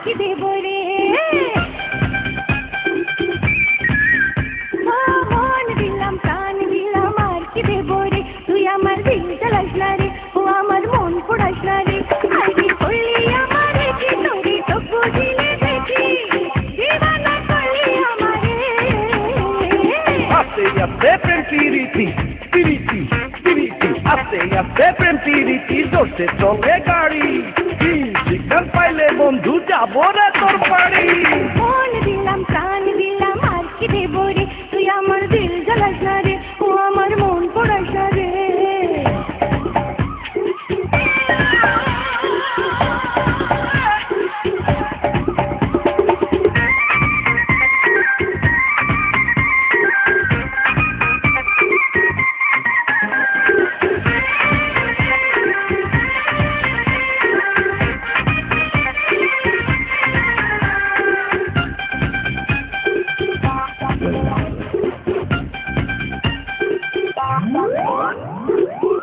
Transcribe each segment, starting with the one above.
কি দেব রে মন দিলাম প্রাণ দিলাম আর কি দেব রে তুই আমার দিল জ্বালাস না রে ও আমার মন পোড়াস না রে আইবি করলি আমারে কি তোরে তো বুঝিলে দেখি দিবানা করলি আমারে আস্তে আস্তে প্রেম পিরিতি পিরিতি পিরিতি আস্তে আস্তে প্রেম পিরিতি জোরসে চলে গাড়ি সিগন্যাল পাইলে বন্ধু যাবো রে তোর বাড়ি মন দিলাম প্রাণ দিলাম আর কি দেব রে তুই আমার দিল জ্বালাস না রে ও আমার মন পোড়াস না রে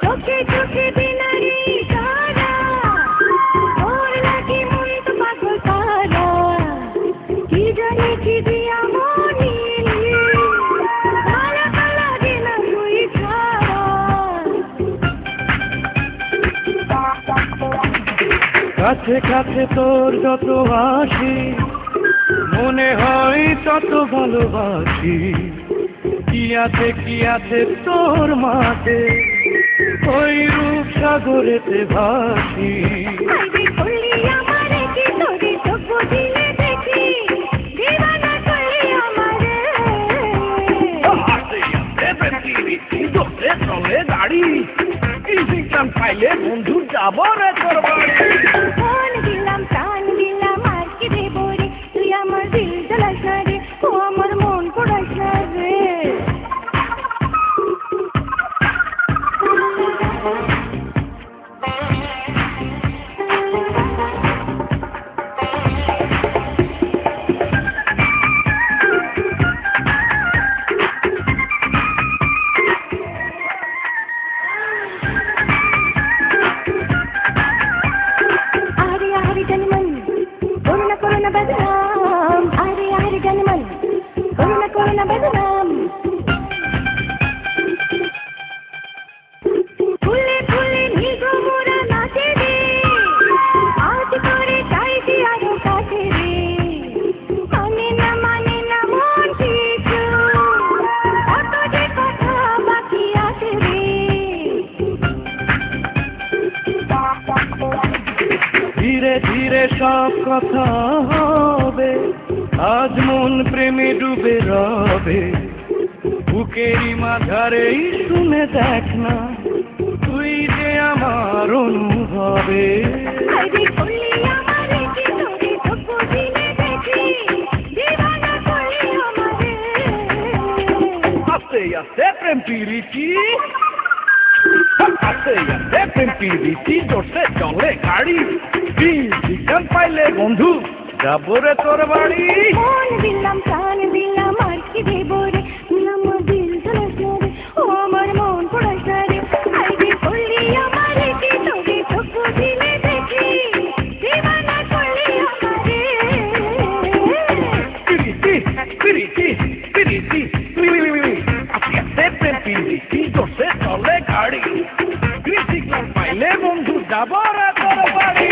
চোখে চোখে দিনারি তারা তোর লাগি মন তো পাগল তারা কি জানি কি দিয়া মনি কালা কালা দিন তুই ছাড়া কাছে কাছে তোর যত আসি মনে হয় তত ভালোবাসি কি আছে তোর মাঝে ওই রূপ সাগরেতে ভাসি আইবি করলি আমারে কি তোরে তো বুঝিলে দেখি দিবানা করলি আমারে আস্তে আস্তে প্রেম পিরিতি জোরসে চলে গাড়ি সিগন্যাল পাইলে বন্ধু যাবো রে তোর বাড়ি মন দিলাম প্রাণ দিলাম আর কি দেব রে তুই আমার দিল জ্বালাস না রে ও আমার মন পোড়াস না রে করোনা বদনাম আরে জানমন করোনা বদনাম ফুলে ফুলে নিগো মোরা নাচে রে আজ করে চাইছি আরো কাছে রে মানে না মন কিছু কত যে কথা বাকি আছে রে ধীরে ধীরে সব কথা হবে আজ মন প্রেমে ডুবে রবে বুকেরই মাঝারেই শুনে দেখ না তুই যে আমার অনুভবে আইবি করলি আমারে কি তোরে তো বুঝিলে দেখি দিবানা করলি আমারে আস্তে আস্তে প্রেম পিরিতি আস্তে আস্তে প্রেম পিরিতি জোরসে চলে গাড়ি সিগন্যাল পাইলে বন্ধু যাবো রে তোর বাড়ি মন দিলাম প্রাণ দিলাম আর কি দেব রে তুই আমার দিল জ্বালাস না রে ও আমার মন পোড়াস না রে আইবি করলি আমারে কি তোরে তো বুঝিলে দেখি দিবানা করলি আমারে পিরিতি পিরিতি পিরিতি আস্তে আস্তে প্রেম পিরিতি জোরসে চলে গাড়ি সিগন্যাল পাইলে বন্ধু যাবো রে তোর বাড়ি